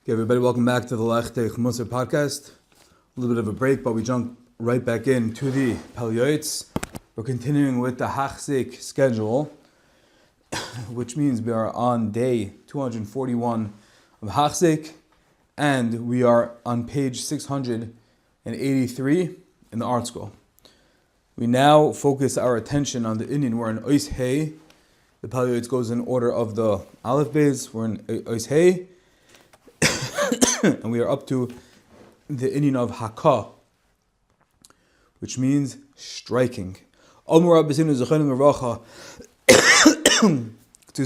Okay, everybody, welcome back to the Lechtech Musar podcast. A little bit of a break, but we jump right back into the Pele Yoeitz. We're continuing with the Hachzik schedule, which means we are on day 241 of Hachzik, and we are on page 683 in the art school. We now focus our attention on the Indian. We're in Ois Hey. The Pele Yoeitz goes in order of the Aleph Beis. We're in Ois Hey. And we are up to the Indian of Haka, which means striking. Excuse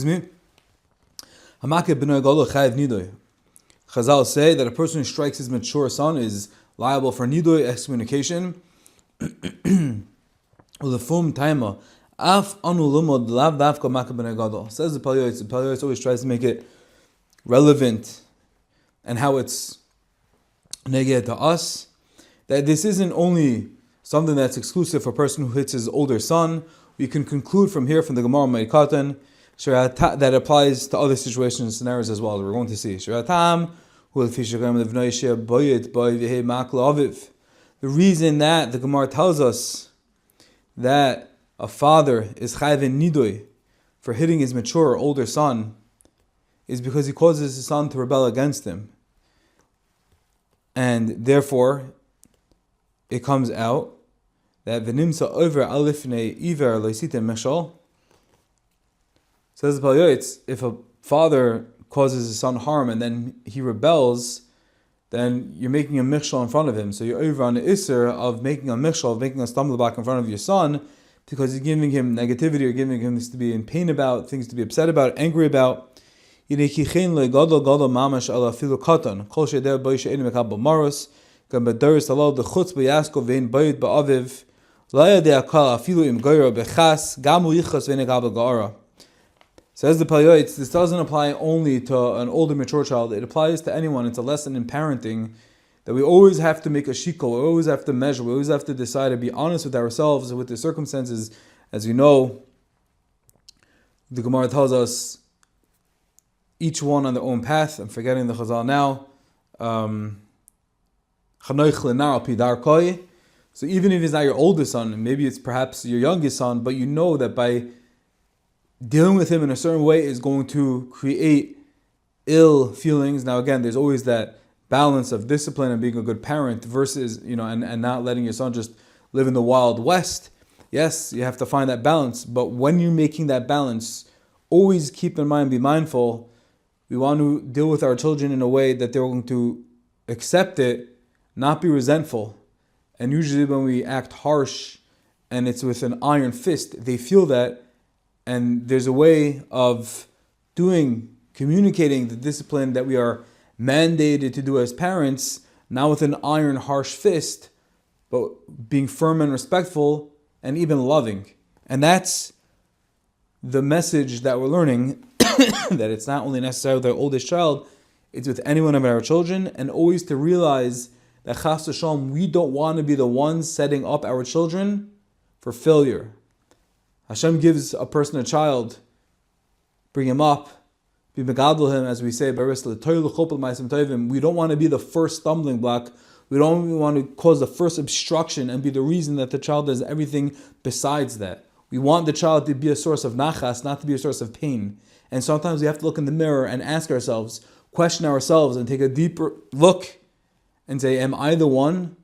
me. Chazal say that a person who strikes his mature son is liable for nidoy, excommunication. Says the Pele Yoeitz. The Pele Yoeitz always tries to make it relevant and how it's neged to us, that this isn't only something that's exclusive for a person who hits his older son. We can conclude from here, from the Gemara Meikatan, that applies to other situations and scenarios as well. We're going to see. The reason that the Gemara tells us that a father is chayven nidoy for hitting his mature older son is because he causes his son to rebel against him. And therefore, it comes out that v'nimsa over alifnei iver loisitem meshal. Says the Pele Yoeitz, if a father causes his son harm and then he rebels, then you're making a michshal in front of him. So you're over on the isser of making a michshal, of making a stumbling block in front of your son, because you're giving him negativity, or giving him things to be in pain about, things to be upset about, angry about. If a father says the Pele Yoeitz, this doesn't apply only to an older mature child, it applies to anyone. It's a lesson in parenting that we always have to make a shikol, we always have to measure, we always have to decide to be honest with ourselves and with the circumstances. As you know, the Gemara tells us each one on their own path. I'm forgetting the Chazal now. So even if he's not your oldest son, and maybe it's perhaps your youngest son, but you know that by dealing with him in a certain way is going to create ill feelings. Now again, there's always that balance of discipline and being a good parent versus, and not letting your son just live in the Wild West. Yes, you have to find that balance, but when you're making that balance, always keep in mind, be mindful. We want to deal with our children in a way that they're going to accept it, not be resentful. And usually when we act harsh and it's with an iron fist, they feel that. And there's a way of communicating the discipline that we are mandated to do as parents, not with an iron harsh fist, but being firm and respectful and even loving. And that's the message that we're learning, that it's not only necessary with our oldest child, it's with any one of our children, and always to realize that chas v'shalom, we don't want to be the ones setting up our children for failure. Hashem gives a person a child, bring him up, be megadol him, as we say, we don't want to be the first stumbling block. We don't want to cause the first obstruction and be the reason that the child does everything besides that. We want the child to be a source of nachas, not to be a source of pain. And sometimes we have to look in the mirror and ask ourselves, question ourselves, and take a deeper look and say, am I the one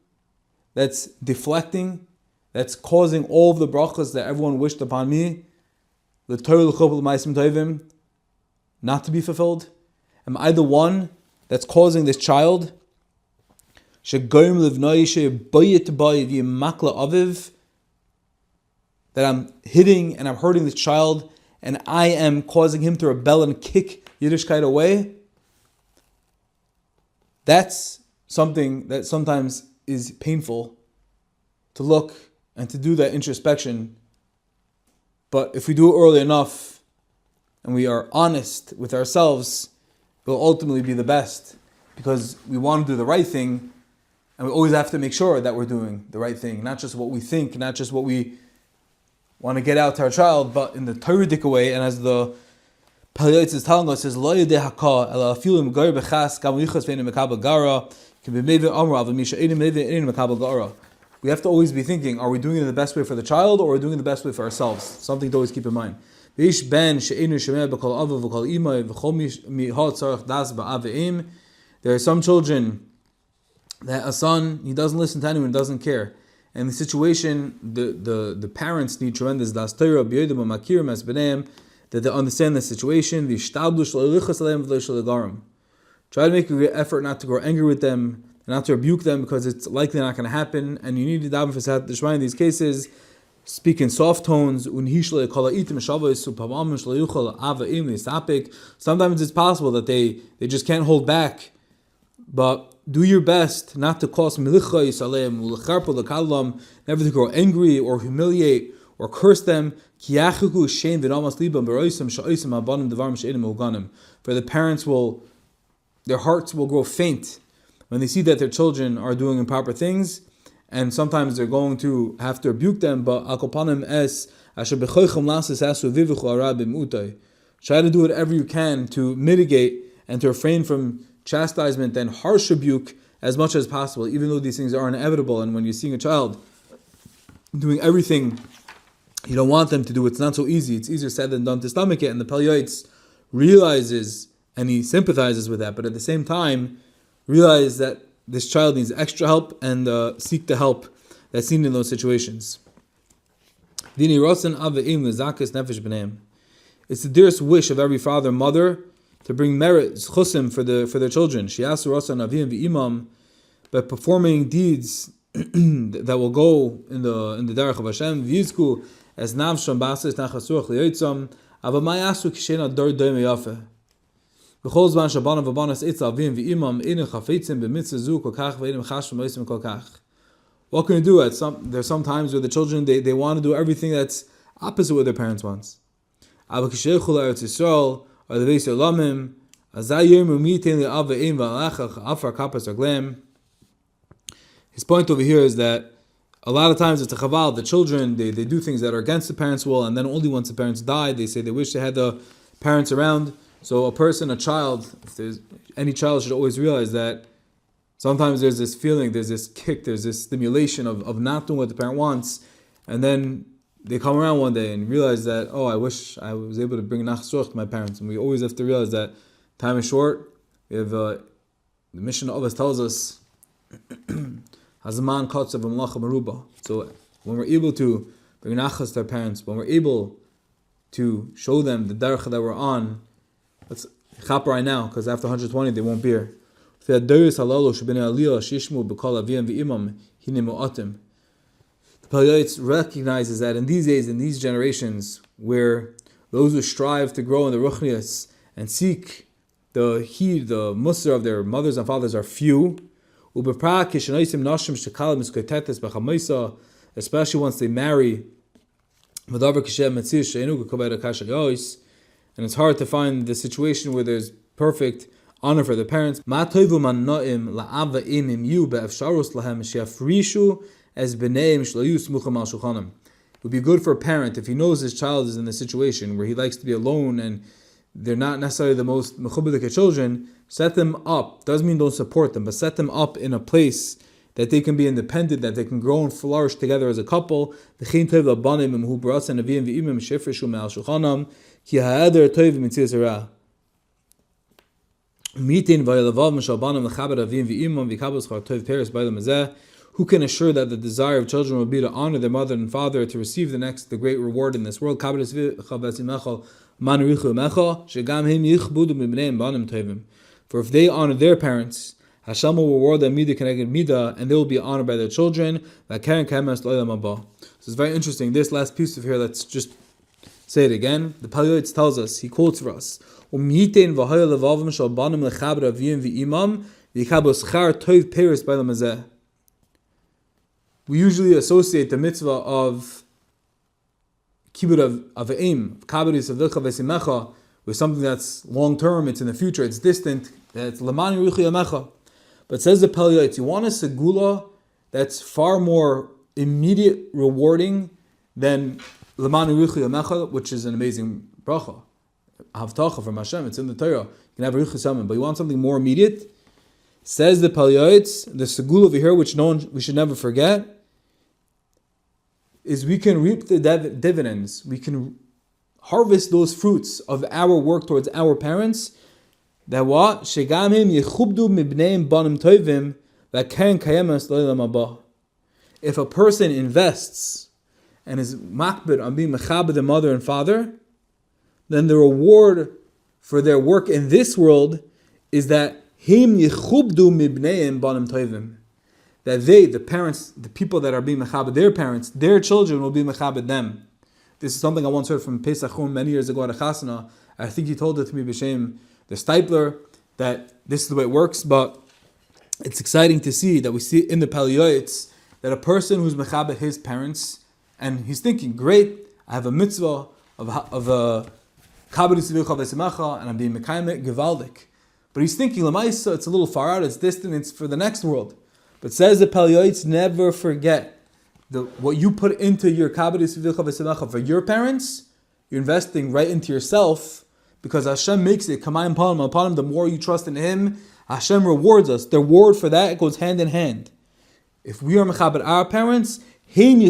that's deflecting, that's causing all of the brachas that everyone wished upon me, not to be fulfilled? Am I the one that's causing this child that I'm hitting and I'm hurting this child, and I am causing him to rebel and kick Yiddishkeit away? That's something that sometimes is painful to look and to do that introspection. But if we do it early enough and we are honest with ourselves, it will ultimately be the best, because we want to do the right thing, and we always have to make sure that we're doing the right thing, not just what we think, not just what we want to get out to our child, but in the Torah way. And as the Pele Yoeitz is telling us, says, Lo yedei haka, ela afilu m'gar b'chas, gam yichas ve'enim mekabel gara, ki b'meive amra, v'misha enim meive enim mekabel gara. We have to always be thinking, are we doing it in the best way for the child, or are we doing it the best way for ourselves? Something to always keep in mind. V'ish ben she'enu shemeh b'kol ava v'kol imay v'chol miha tzarech das ba'av ve'im. There are some children that a son, he doesn't listen to anyone, doesn't care. And the situation, the parents need tremendous das Torah, b'yodim ha'makirim as b'neim, that they understand the situation. Try to make an effort not to grow angry with them, not to rebuke them, because it's likely not going to happen. And you need to daven for Sat D'Shmaya in these cases. Speak in soft tones. Sometimes it's possible that they just can't hold back. But do your best not to cause never to grow angry or humiliate or curse them. For the parents their hearts will grow faint when they see that their children are doing improper things, and sometimes they're going to have to rebuke them. But try to do whatever you can to mitigate and to refrain from chastisement and harsh rebuke as much as possible, even though these things are inevitable. And when you're seeing a child doing everything you don't want them to do, it's not so easy. It's easier said than done to stomach it. And the Pele Yoeitz realizes and he sympathizes with that, but at the same time realize that this child needs extra help and seek the help that's seen in those situations. It's the dearest wish of every father and mother to bring merit, chusim, for their children. By performing deeds that will go in the derech of Hashem. V'yizku as navsham basis nachasuach liyotzam. Ava mayasu kishena dor doime yafe. B'chol zman shabana v'banas etz avim v'imam einu chafetzim b'mitzvah zu kol kach v'einu chashvam oisim kol kach. What can we do? There's some times where the children they want to do everything that's opposite what their parents want. Ava kisheichu la'eretz Yisrael or the veis olamim azay yirmu mitein li'ava ein v'alachach afar kapas aglem. His point over here is that a lot of times it's a chaval. The children, they do things that are against the parents' will, and then only once the parents die, they say they wish they had the parents around. So a child, if there's any child, should always realize that sometimes there's this feeling, there's this kick, there's this stimulation of not doing what the parent wants, and then they come around one day and realize that, oh, I wish I was able to bring nachsuch to my parents. And we always have to realize that time is short. We have the mission of us tells us Hazaman kotzav v'malacha meruba. So when we're able to bring nachas to our parents, when we're able to show them the derech that we're on, let's chap right now, because after 120 they won't be here. The Pele Yoeitz recognizes that in these days, in these generations, where those who strive to grow in the ruchnias and seek the musar of their mothers and fathers are few, especially once they marry, and it's hard to find the situation where there's perfect honor for the parents. It would be good for a parent if he knows his child is in a situation where he likes to be alone and they're not necessarily the most mechubadik children. Set them up. Doesn't mean don't support them, but set them up in a place that they can be independent, that they can grow and flourish together as a couple. Who can assure that the desire of children will be to honor their mother and father, to receive the great reward in this world? For if they honor their parents, Hashem will reward them midah keneged midah, and they will be honored by their children. So it's very interesting. This last piece of here, let's just say it again. The Pele Yoeitz tells us, he quotes for us, we usually associate the mitzvah of kibud of aim, kabbalis of vilcha vesimecha, with something that's long term, it's in the future, it's distant, it's lamani ruchi yamecha. But says the Pele Yoeitz, you want a segula that's far more immediate rewarding than lamani ruchi yamecha, which is an amazing bracha. Havtacha from Hashem, it's in the Torah. You can have Arichas Yamim, but you want something more immediate? Says the Pele Yoeitz, the segul over here, which we should never forget, is we can reap the dividends. We can harvest those fruits of our work towards our parents. That what? Shegamim yechubdu mibneim banim toivim v'keren kayemas leilam haba. If a person invests and is makbid on being mechabed the mother and father, then the reward for their work in this world is that him yechubdu mibneim banim toivim. That they, the parents, the people that are being mechabed their parents, their children will be mechabed them. This is something I once heard from Pesach many years ago at a chasana. I think he told it to me b'shem the Stipler, that this is the way it works, but it's exciting to see that we see in the Pele Yoeitz that a person who's mechabed his parents, and he's thinking, great, I have a mitzvah of a kabbalah sivicha v'simacha, and I'm being mekayim gevaldik. But he's thinking, lamaisa, it's a little far out, it's distant, it's for the next world. But says the Pele Yoeitz, never forget what you put into your kabbalah sivicha v'simacha for your parents, you're investing right into yourself, because Hashem makes it kamayim upon him. The more you trust in Him, Hashem rewards us. The reward for that goes hand in hand. If we are mechabed our parents, then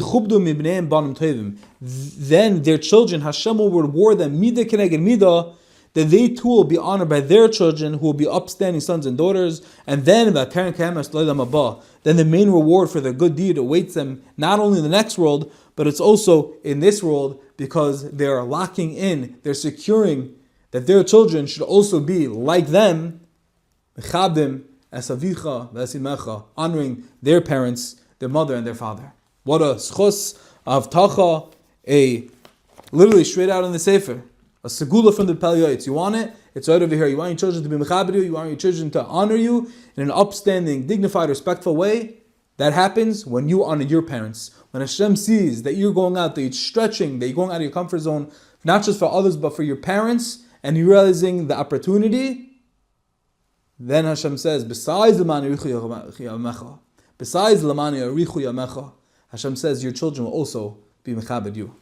their children, Hashem will reward them midah keneged midah, that they too will be honored by their children, who will be upstanding sons and daughters. And then the main reward for their good deed awaits them not only in the next world, but it's also in this world, because they are locking in, they're securing that their children should also be like them, honoring their parents, their mother and their father. What a schos of tacha, literally straight out in the Sefer, a segula from the Pele Yoeitz. You want it? It's right over here. You want your children to be mechabed you want your children to honor you in an upstanding, dignified, respectful way. That happens when you honor your parents. When Hashem sees that you're going out, that you're stretching, that you're going out of your comfort zone, not just for others, but for your parents, and you're realizing the opportunity, then Hashem says, besides lamani arichu yamecha, Hashem says your children will also be mechabed you.